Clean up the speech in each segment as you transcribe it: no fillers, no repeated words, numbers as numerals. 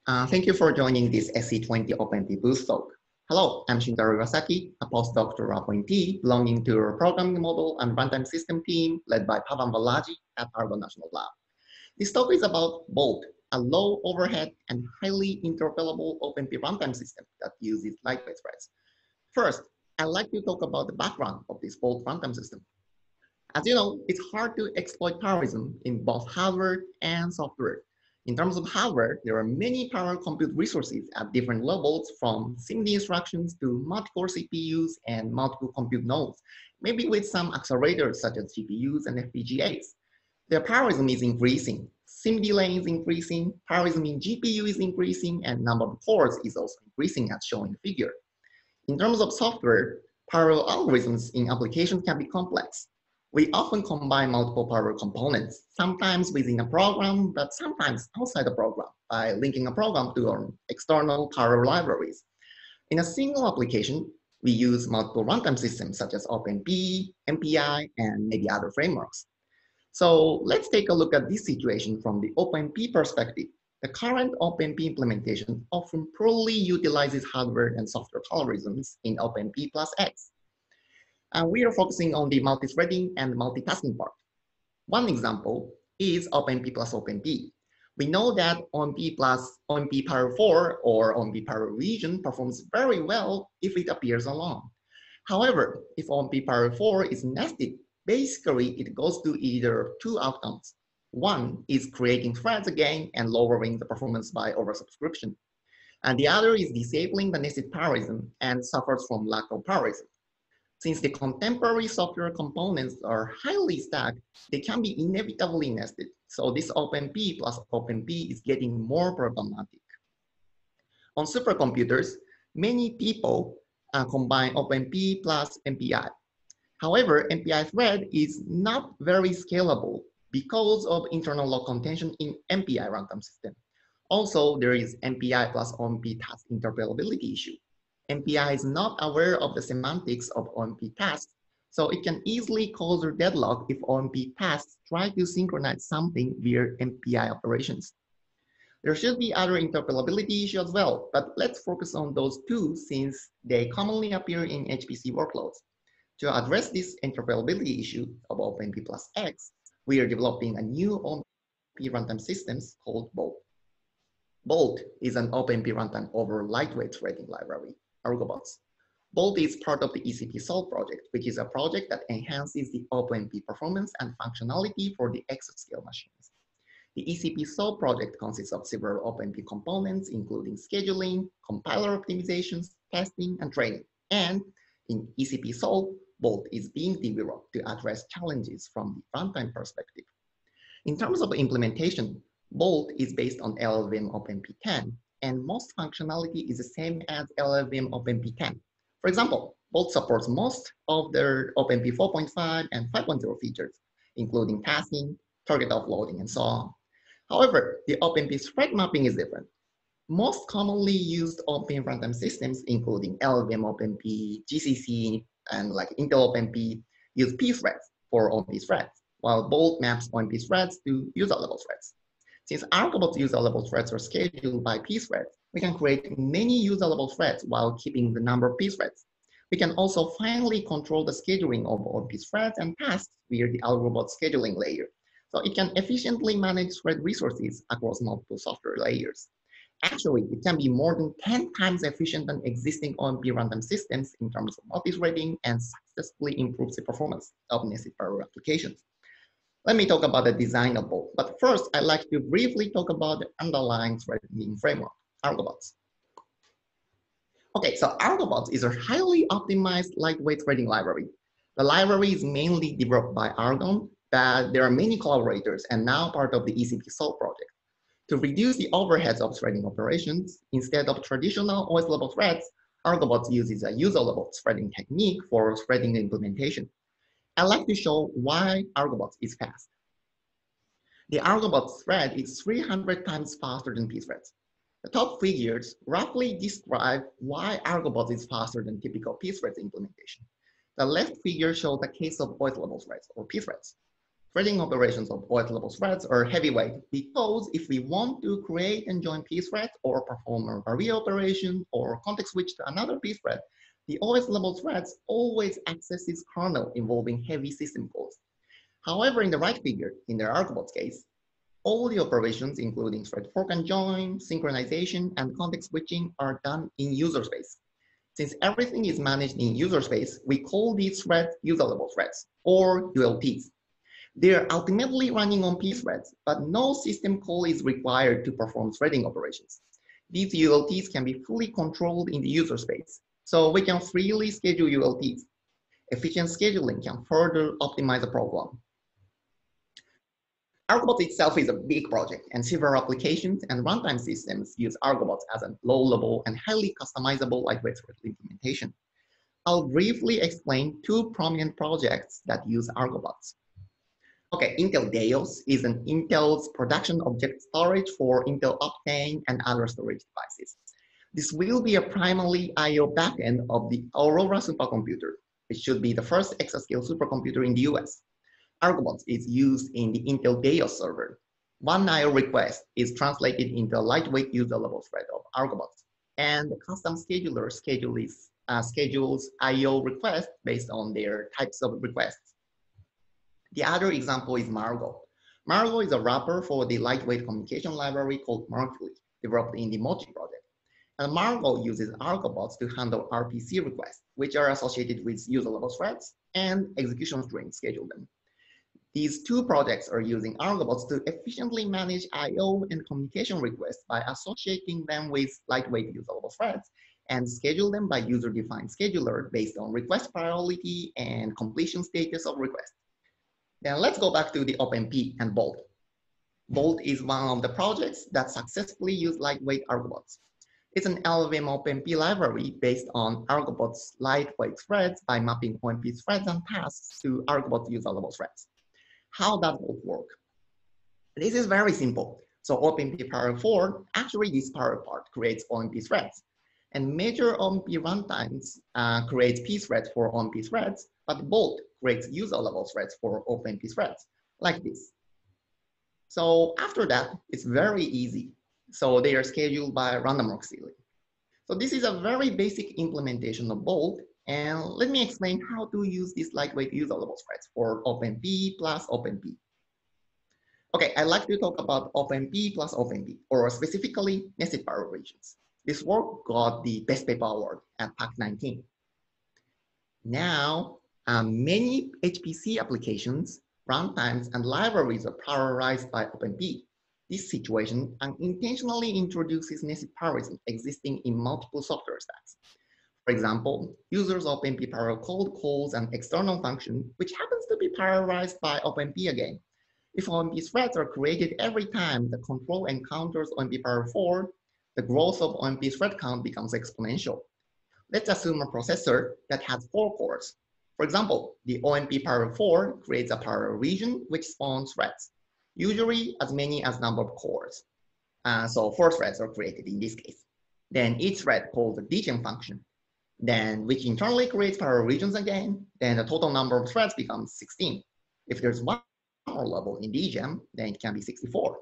Thank you for joining this SC20 OpenP Boost talk. Hello, I'm Shintaro Iwasaki, a postdoctoral appointee belonging to a programming model and runtime system team led by Pavan Balaji at Argonne National Lab. This talk is about Bolt, a low overhead and highly interoperable OpenP runtime system that uses lightweight threads. First, I'd like to talk about the background of this Bolt runtime system. As you know, it's hard to exploit parallelism in both hardware and software. In terms of hardware, there are many parallel compute resources at different levels, from SIMD instructions to multi-core CPUs and multiple compute nodes, maybe with some accelerators such as GPUs and FPGAs. The parallelism is increasing. SIMD lane is increasing, parallelism in GPU is increasing, and number of cores is also increasing as shown in the figure. In terms of software, parallel algorithms in applications can be complex. We often combine multiple parallel components, sometimes within a program, but sometimes outside the program, by linking a program to external parallel libraries. In a single application, we use multiple runtime systems such as OpenP, MPI, and maybe other frameworks. So let's take a look at this situation from the OpenP perspective. The current OpenP implementation often poorly utilizes hardware and software algorithms in OpenP plus X. And we are focusing on the multi-threading and multitasking part. One example is OpenP plus OpenP. We know that OpenP plus OpenP Parallel 4 or OpenP Parallel Region performs very well if it appears alone. However, if OpenP Parallel 4 is nested, basically it goes to either two outcomes. One is creating threads again and lowering the performance by oversubscription. And the other is disabling the nested parallelism and suffers from lack of parallelism. Since the contemporary software components are highly stacked, they can be inevitably nested. So this OpenP plus OpenP is getting more problematic. On supercomputers, many people combine OpenP plus MPI. However, MPI thread is not very scalable because of internal lock contention in MPI runtime system. Also, there is MPI plus OMP task interoperability issue. MPI is not aware of the semantics of OMP tasks, so it can easily cause a deadlock if OMP tasks try to synchronize something via MPI operations. There should be other interoperability issues as well, but let's focus on those two since they commonly appear in HPC workloads. To address this interoperability issue of OpenP plus X, we are developing a new OpenP runtime systems called Bolt. Bolt is an OpenP runtime over lightweight threading library, Argobots. Bolt is part of the ECP Solve project, which is a project that enhances the OpenP performance and functionality for the exascale machines. The ECP Solve project consists of several OpenP components, including scheduling, compiler optimizations, testing, and training. And in ECP Solve, Bolt is being developed to address challenges from the runtime perspective. In terms of implementation, Bolt is based on LLVM OpenP 10, and most functionality is the same as LLVM OpenP 10. For example, Bolt supports most of their OpenP 4.5 and 5.0 features, including tasking, target offloading, and so on. However, the OpenP thread mapping is different. Most commonly used OpenP runtime systems, including LLVM OpenP, GCC, and like Intel OpenP, use P threads for OpenP threads, while Bolt maps OpenP threads to user-level threads. Since Argobots user-level threads are scheduled by P threads, we can create many user-level threads while keeping the number of P threads. We can also finally control the scheduling of OpenP threads and tasks via the Argobot scheduling layer. So it can efficiently manage thread resources across multiple software layers. Actually, it can be more than 10 times efficient than existing OMP runtime systems in terms of multi-threading and successfully improves the performance of nested parallel applications. Let me talk about the design of Bolt, but first I'd like to briefly talk about the underlying threading framework, Argobots. Okay, so Argobots is a highly optimized lightweight threading library. The library is mainly developed by Argonne, but there are many collaborators and now part of the ECP Solve project. To reduce the overheads of threading operations, instead of traditional OS-level threads, Argobots uses a user-level threading technique for threading implementation. I'd like to show why Argobots is fast. The Argobots thread is 300 times faster than pthreads. The top figures roughly describe why Argobots is faster than typical pthreads implementation. The left figure shows the case of OS-level threads or pthreads. Threading operations of OS level threads are heavyweight because if we want to create and join P threads or perform a varia operation or context switch to another P thread, the OS level threads always accesses kernel involving heavy system calls. However, in the right figure, in the Argobots case, all the operations, including thread fork and join, synchronization, and context switching are done in user space. Since everything is managed in user space, we call these threads user level threads or ULTs. They are ultimately running on P threads, but no system call is required to perform threading operations. These ULTs can be fully controlled in the user space, so we can freely schedule ULTs. Efficient scheduling can further optimize the program. Argobots itself is a big project, and several applications and runtime systems use Argobots as a low-level and highly customizable lightweight thread implementation. I'll briefly explain two prominent projects that use Argobots. Okay, Intel Deos is an Intel's production object storage for Intel Optane and other storage devices. This will be a primarily I/O backend of the Aurora supercomputer, which should be the first exascale supercomputer in the US. Argobots is used in the Intel Deos server. One I/O request is translated into a lightweight user level thread of Argobots, and the custom scheduler schedules I/O requests based on their types of requests. The other example is Margo. Margo is a wrapper for the lightweight communication library called Mercury, developed in the Mochi project. And Margo uses Argobots to handle RPC requests, which are associated with user level threads, and execution strings schedule them. These two projects are using Argobots to efficiently manage I/O and communication requests by associating them with lightweight user level threads and schedule them by user-defined scheduler based on request priority and completion status of request. Then let's go back to the OpenP and Bolt. Bolt is one of the projects that successfully use lightweight Argobots. It's an LLVM OpenP library based on Argobots lightweight threads by mapping OMP threads and tasks to Argobots user level threads. How does Bolt work? This is very simple. So OpenP Parallel 4, actually this parallel part creates OMP threads. And major OMP runtimes creates P threads for OMP threads, but Bolt creates user level threads for OpenP threads, like this. So after that, it's very easy. So they are scheduled by random walk ceiling. So this is a very basic implementation of Bolt. And let me explain how to use these lightweight user level threads for OpenP plus OpenP. Okay, I'd like to talk about OpenP plus OpenP, or specifically nested parallel regions. This work got the Best Paper Award at PAC 19. Now, many HPC applications, runtimes, and libraries are parallelized by OpenP. This situation unintentionally introduces nested parallelism existing in multiple software stacks. For example, users OpenP parallel cold calls an external function, which happens to be parallelized by OpenP again. If OMP threads are created every time the control encounters OMP parallel 4, the growth of OMP thread count becomes exponential. Let's assume a processor that has 4 cores. For example, the OMP parallel 4 creates a parallel region which spawns threads, usually as many as number of cores. So 4 threads are created in this case. Then each thread calls the dgen function, then which internally creates parallel regions again. Then the total number of threads becomes 16. If there's one more level in dgen, then it can be 64.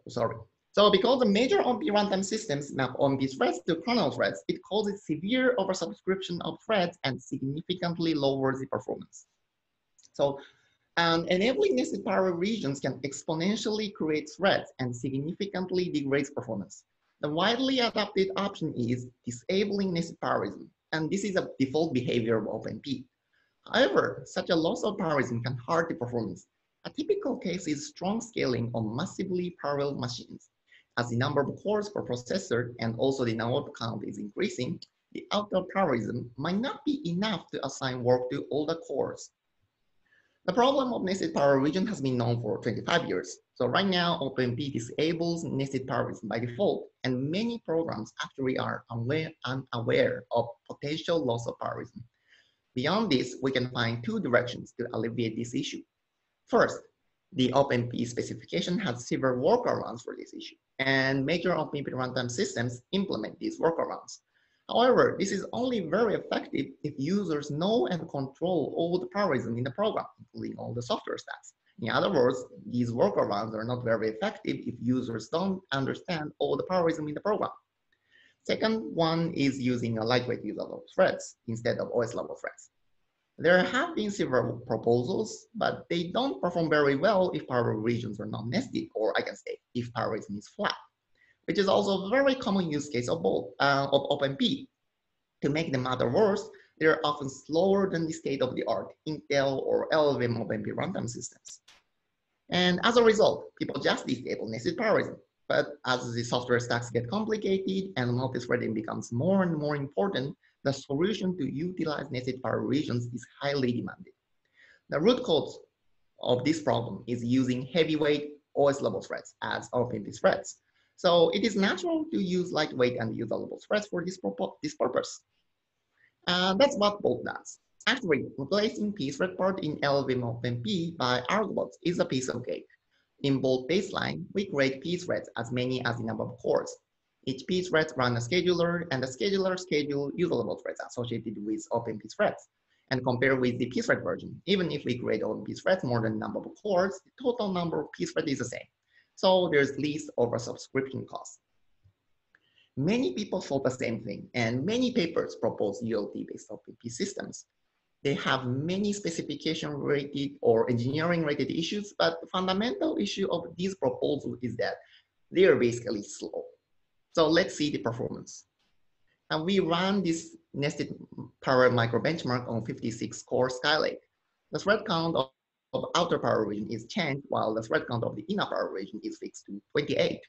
Sorry. So because the major OMP runtime systems map OMP threads to kernel threads, it causes severe oversubscription of threads and significantly lowers the performance. So enabling nested parallel regions can exponentially create threads and significantly degrades performance. The widely adopted option is disabling nested parallelism, and this is a default behavior of OpenP. However, such a loss of parallelism can hurt the performance. A typical case is strong scaling on massively parallel machines. As the number of cores per processor and also the node count is increasing, the outer parallelism might not be enough to assign work to all the cores. The problem of nested parallel region has been known for 25 years. So right now, OpenP disables nested parallelism by default, and many programs actually are unaware of potential loss of parallelism. Beyond this, we can find 2 directions to alleviate this issue. First, the OpenP specification has several workarounds for this issue, and major OpenP runtime systems implement these workarounds. However, this is only very effective if users know and control all the parallelism in the program, including all the software stacks. In other words, these workarounds are not very effective if users don't understand all the parallelism in the program. Second one is using a lightweight user-level threads instead of OS-level threads. There have been several proposals, but they don't perform very well if parallel regions are not nested, or I can say if parallelism is flat, which is also a very common use case of OpenP. To make the matter worse, they are often slower than the state-of-the-art Intel or LLVM OpenP runtime systems. And as a result, people just disable nested parallelism. But as the software stacks get complicated and multi-threading becomes more and more important, the solution to utilize nested parallel regions is highly demanded. The root cause of this problem is using heavyweight OS-level threads as OpenP threads. So it is natural to use lightweight and user-level threads for this purpose. That's what Bolt does. Actually, replacing pthread part in LLVM OpenP by argbots is a piece of cake. In Bolt baseline, we create pthreads as many as the number of cores. Each pthread runs a scheduler, and the scheduler schedules user-level threads associated with OpenP threads. And compare with the pthread version, even if we create OpenP threads more than the number of cores, the total number of pthreads is the same. So there's least oversubscription cost. Many people thought the same thing, and many papers propose ULT-based OpenP systems. They have many specification-related or engineering-related issues, but the fundamental issue of these proposals is that they are basically slow. So let's see the performance. And we run this nested parallel micro benchmark on 56 core Skylake. The thread count of outer parallel region is changed, while the thread count of the inner parallel region is fixed to 28.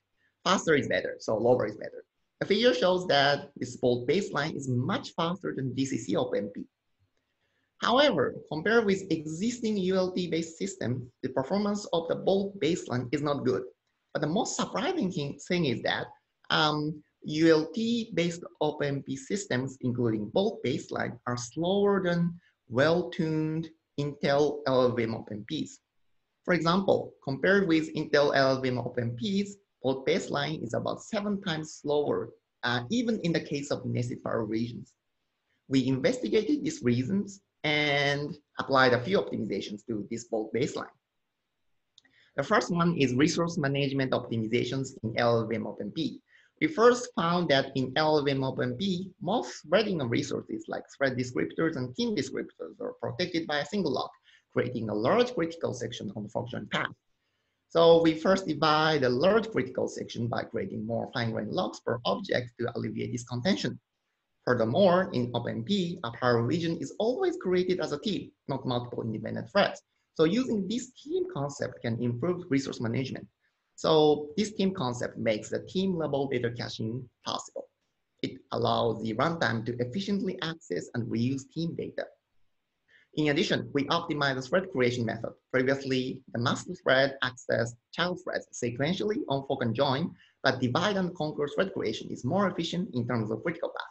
Faster is better, so lower is better. The figure shows that this Bolt baseline is much faster than DCC OpenP. However, compared with existing ULT-based systems, the performance of the Bolt baseline is not good. But the most surprising thing is that ULT-based OpenP systems, including Bolt baseline, are slower than well-tuned Intel LLVM OpenPs. For example, compared with Intel LLVM OpenPs, Bolt baseline is about 7 times slower, even in the case of nested parallel regions. We investigated these reasons and applied a few optimizations to this Bolt baseline. The first one is resource management optimizations in LLVM OpenP. We first found that in LLVM OpenP, most threading of resources like thread descriptors and team descriptors are protected by a single lock, creating a large critical section on the function path. So we first divide the large critical section by creating more fine-grained locks per object to alleviate this contention. Furthermore, in OpenP, a parallel region is always created as a team, not multiple independent threads. So using this team concept can improve resource management. So this team concept makes the team-level data caching possible. It allows the runtime to efficiently access and reuse team data. In addition, we optimize the thread creation method. Previously, the master thread accessed child threads sequentially on fork and join, but divide and conquer thread creation is more efficient in terms of critical path.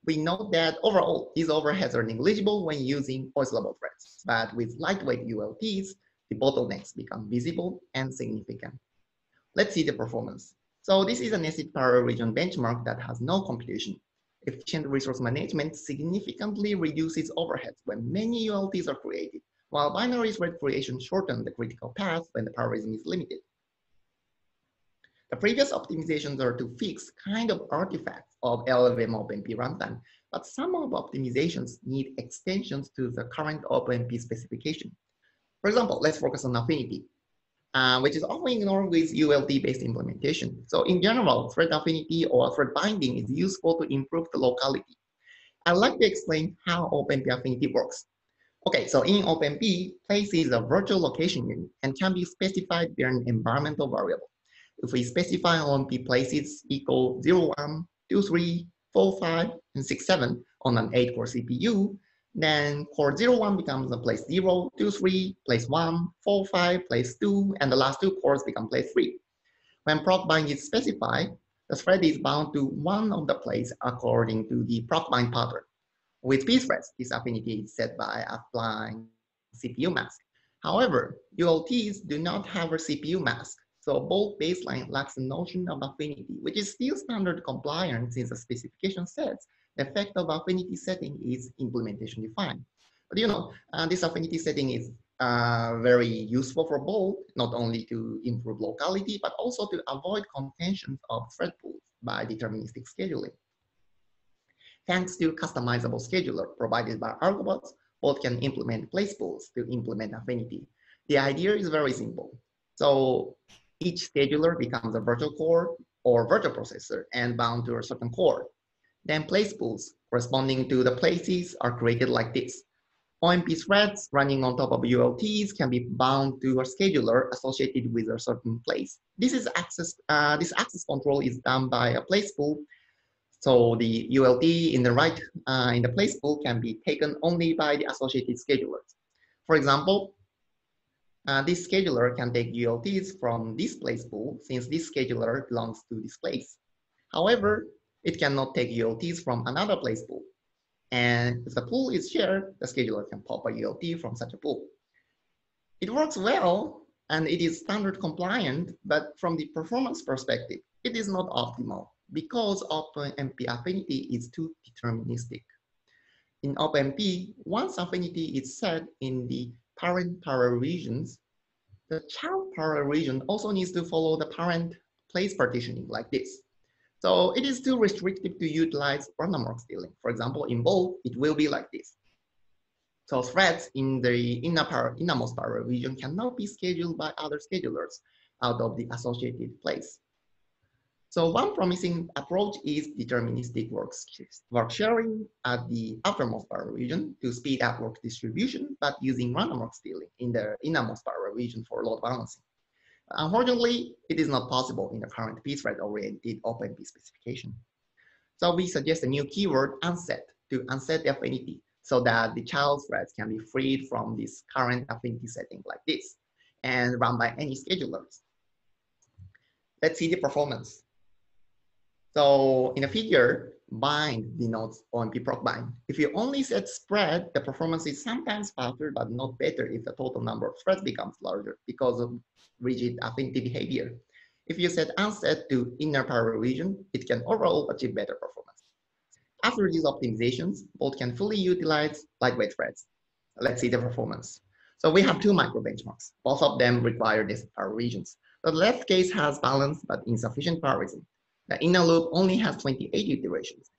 We note that overall, these overheads are negligible when using OS-level threads, but with lightweight ULTs, the bottlenecks become visible and significant. Let's see the performance. So this is a nested parallel region benchmark that has no computation. Efficient resource management significantly reduces overheads when many ULTs are created, while binary thread creation shortens the critical path when the parallelism is limited. The previous optimizations are to fix kind of artifacts of LLVM OpenP runtime, but some of the optimizations need extensions to the current OpenP specification. For example, let's focus on affinity, which is often ignored with ULT-based implementation. So in general, thread affinity or thread binding is useful to improve the locality. I'd like to explain how OpenP affinity works. Okay, so in OpenP, place is a virtual location unit and can be specified via an environmental variable. If we specify OpenP places equal 0, 1, 2, 3, 4, 5, and 6, 7 on an 8-core CPU, then core 0, 1 becomes a place 0, 2, 3, place 1, 4, 5, place 2, and the last 2 cores become place 3. When proc bind is specified, the thread is bound to one of the places according to the proc bind pattern. With pthreads, this affinity is set by applying CPU mask. However, ULTs do not have a CPU mask, so Bolt baseline lacks the notion of affinity, which is still standard compliant since the specification says the effect of affinity setting is implementation defined. But this affinity setting is very useful for both, not only to improve locality, but also to avoid contentions of thread pools by deterministic scheduling. Thanks to customizable scheduler provided by Argobots, both can implement place pools to implement affinity. The idea is very simple. So each scheduler becomes a virtual core or virtual processor and bound to a certain core. Then place pools corresponding to the places are created like this. OMP threads running on top of ULTs can be bound to a scheduler associated with a certain place. This access control is done by a place pool. So the ULT in the right in the place pool can be taken only by the associated schedulers. For example, this scheduler can take ULTs from this place pool since this scheduler belongs to this place. However, it cannot take ULTs from another place pool. And if the pool is shared, the scheduler can pop a ULT from such a pool. It works well and it is standard compliant, but from the performance perspective, it is not optimal because OpenMP affinity is too deterministic. In OpenMP, once affinity is set in the parent power regions, the child power region also needs to follow the parent place partitioning like this. So it is too restrictive to utilize random walk stealing. For example, in Bolt, it will be like this. So threads in the innermost power region cannot be scheduled by other schedulers out of the associated place. So one promising approach is deterministic work sharing at the outermost power region to speed up work distribution, but using random walk stealing in the innermost power region for load balancing. Unfortunately, it is not possible in the current pthread-oriented OpenP specification. So we suggest a new keyword, unset, to unset the affinity so that the child threads can be freed from this current affinity setting like this and run by any schedulers. Let's see the performance. So in the figure, bind denotes OMP proc bind. If you only set spread, the performance is sometimes faster, but not better if the total number of threads becomes larger because of rigid affinity behavior. If you set unset to inner power region, it can overall achieve better performance. After these optimizations, Bolt can fully utilize lightweight threads. Let's see the performance. So we have two micro benchmarks. Both of them require these power regions. The left case has balanced but insufficient parallelism. The inner loop only has 28 iterations,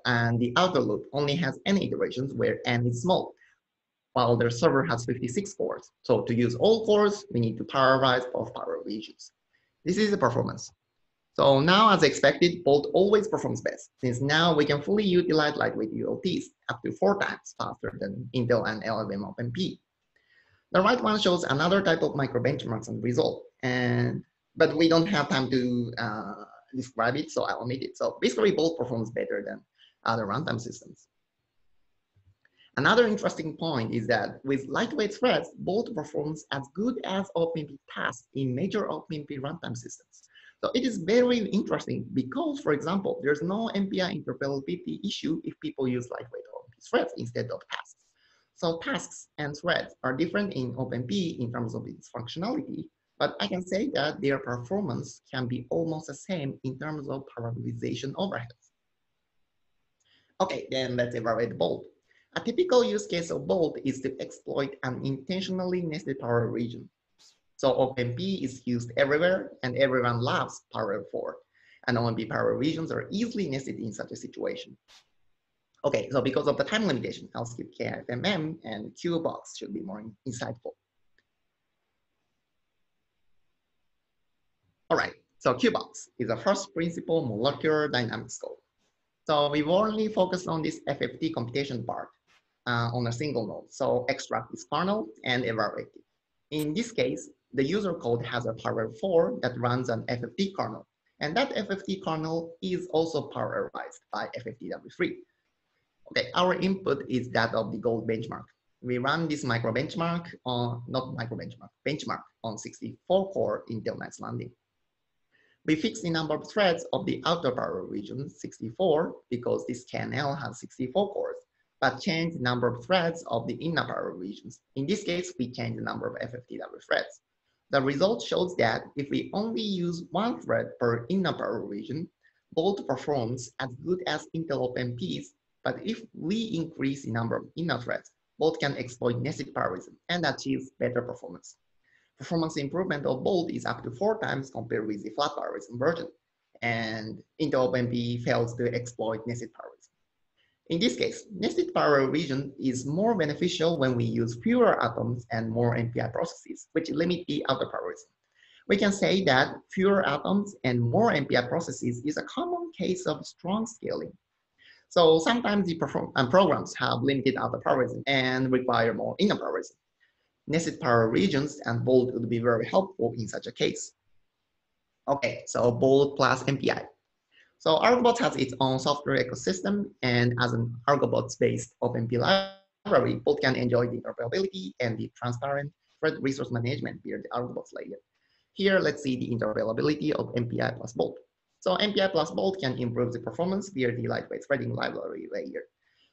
and the outer loop only has n iterations where n is small, while the server has 56 cores. So to use all cores, we need to parallelize both power regions. This is the performance. So now, as expected, Bolt always performs best, since now we can fully utilize lightweight ULTs up to 4 times faster than Intel and LLVM OpenP. The right one shows another type of micro benchmarks and result, but we don't have time to describe it, so I'll omit it. So basically, Bolt performs better than other runtime systems. Another interesting point is that with lightweight threads, Bolt performs as good as OpenP tasks in major OpenP runtime systems. So it is very interesting because, for example, there's no MPI interoperability issue if people use lightweight OpenP threads instead of tasks. So tasks and threads are different in OpenP in terms of its functionality, but I can say that their performance can be almost the same in terms of parallelization overheads. Okay, then let's evaluate Bolt. A typical use case of Bolt is to exploit an intentionally nested power region. So OpenP is used everywhere and everyone loves Power 4. And OMP power regions are easily nested in such a situation. Okay, so because of the time limitation, I'll skip KFMM and QBox should be more insightful. All right, so QBox is a first principle molecular dynamics code. So we've only focused on this FFT computation part on a single node. So extract this kernel and evaluate it. In this case, the user code has a Power 4 that runs an FFT kernel. And that FFT kernel is also parallelized by FFTW3. Okay, our input is that of the gold benchmark. We run this micro benchmark on, benchmark on 64 core Intel Knights Landing. We fix the number of threads of the outer power region, 64, because this KNL has 64 cores, but change the number of threads of the inner power regions. In this case, we change the number of FFTW threads. The result shows that if we only use one thread per inner power region, Bolt performs as good as Intel OpenP's, but if we increase the number of inner threads, Bolt can exploit nested parallelism and achieve better performance. Performance improvement of Bolt is up to 4 times compared with the flat parallelism version, and Intel OpenMP fails to exploit nested parallelism. In this case, nested parallel region is more beneficial when we use fewer atoms and more MPI processes, which limit the outer parallelism. We can say that fewer atoms and more MPI processes is a common case of strong scaling. So sometimes the programs have limited outer parallelism and require more inner parallelism. Nested parallel regions and Bolt would be very helpful in such a case. Okay, so Bolt plus MPI. So Argobots has its own software ecosystem, and as an Argobots-based OpenMP library, Bolt can enjoy the interoperability and the transparent thread resource management via the Argobots layer. Here, let's see the interoperability of MPI plus Bolt. So MPI plus Bolt can improve the performance via the lightweight threading library layer.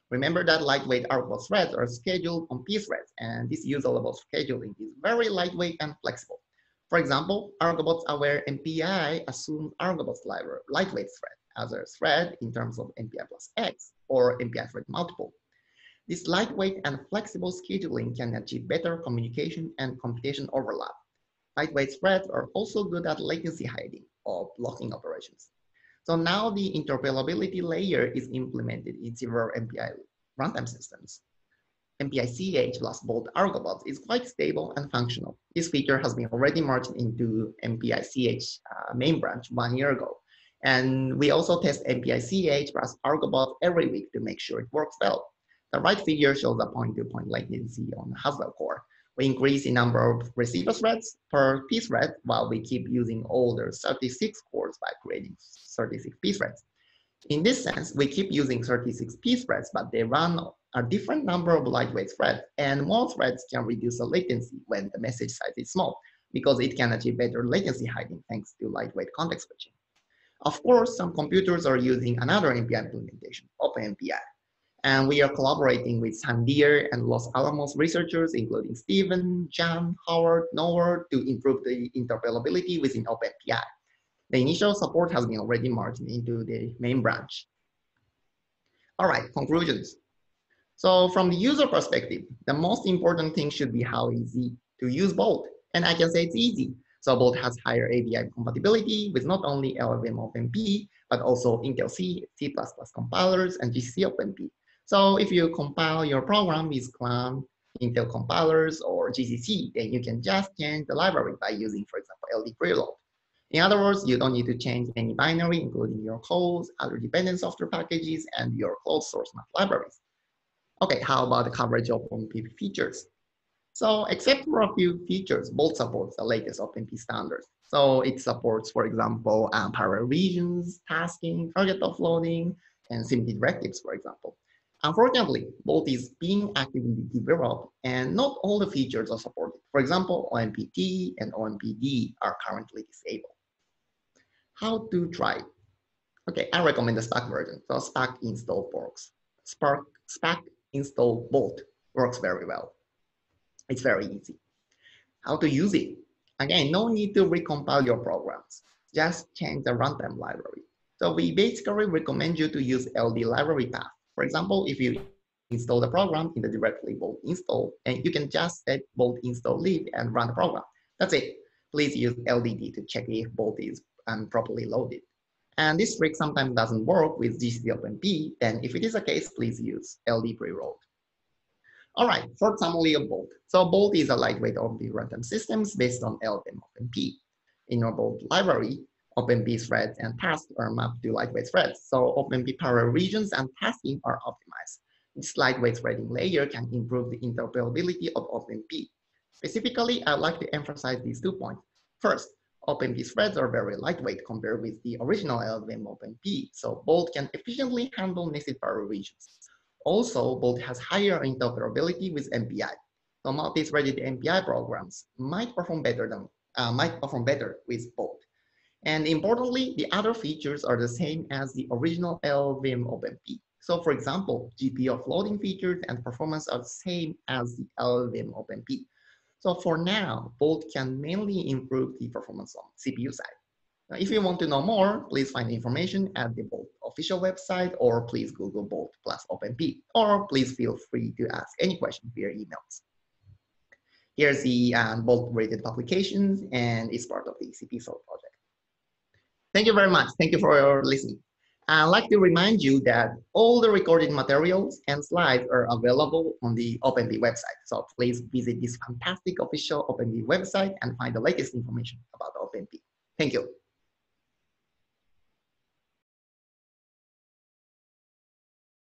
Remember that lightweight Argobot threads are scheduled on P threads, and this user-level scheduling is very lightweight and flexible. For example, Argobots aware MPI assumes Argobots library lightweight thread as a thread in terms of MPI plus X or MPI thread multiple. This lightweight and flexible scheduling can achieve better communication and computation overlap. Lightweight threads are also good at latency hiding or blocking operations. So now the interoperability layer is implemented in several MPI runtime systems. MPI-CH plus Bolt Argobots is quite stable and functional. This feature has been already merged into MPI-CH main branch 1 year ago. And we also test MPI-CH plus Argobot every week to make sure it works well. The right figure shows a point-to-point latency on the Haswell core. We increase the number of receiver threads per P thread while we keep using older 36 cores by creating 36 P threads. In this sense, we keep using 36 P threads, but they run a different number of lightweight threads, and more threads can reduce the latency when the message size is small, because it can achieve better latency hiding thanks to lightweight context switching. Of course, some computers are using another MPI implementation, OpenMPI. And we are collaborating with Sandia and Los Alamos researchers, including Stephen, Jan, Howard, Noah, to improve the interoperability within OpenMPI. The initial support has been already merged into the main branch. All right, conclusions. So from the user perspective, the most important thing should be how easy to use Bolt. And I can say it's easy. So Bolt has higher ABI compatibility with not only LLVM OpenMP, but also Intel C, C++ compilers, and GCC OpenMP. So if you compile your program with Clang, Intel compilers, or GCC, then you can just change the library by using, for example, LD preload. In other words, you don't need to change any binary, including your codes, other dependent software packages, and your closed source math libraries. Okay, how about the coverage of OpenMP features? So except for a few features, Bolt supports the latest OpenMP standards. So it supports, for example, parallel regions, tasking, target offloading, and SIMD directives, for example. Unfortunately, Bolt is being actively developed and not all the features are supported. For example, OMPT and OMPD are currently disabled. How to try? Okay, I recommend the Stack version. So Stack install works. Stack install Bolt works very well. It's very easy. How to use it? Again, no need to recompile your programs. Just change the runtime library. So we basically recommend you to use LD library path. For example, if you install the program in the directly Bolt install, and you can just set Bolt install lib and run the program. That's it. Please use LDD to check if Bolt is properly loaded. And this trick sometimes doesn't work with GCC OpenMP, then if it is the case, please use LD preload. All right, short summary of Bolt. So Bolt is a lightweight OpenMP runtime systems based on LLVM OpenMP. In your Bolt library, OpenMP threads and tasks are mapped to lightweight threads. So OpenMP parallel regions and tasking are optimized. This lightweight threading layer can improve the interoperability of OpenMP. Specifically, I'd like to emphasize these 2 points. First, OpenMP threads are very lightweight compared with the original LLVM OpenMP, so Bolt can efficiently handle nested parallel regions. Also, Bolt has higher interoperability with MPI. So multi-threaded MPI programs might perform better with Bolt. And importantly, the other features are the same as the original LLVM OpenMP. So for example, GPU offloading features and performance are the same as the LLVM OpenMP. So for now, Bolt can mainly improve the performance on CPU side. If you want to know more, please find information at the Bolt official website, or please Google Bolt plus OpenP, or please feel free to ask any question via emails. Here's the Bolt related publications, and it's part of the CPSOL project. Thank you very much. Thank you for listening. I'd like to remind you that all the recorded materials and slides are available on the OpenP website. So please visit this fantastic official OpenP website and find the latest information about OpenP. Thank you.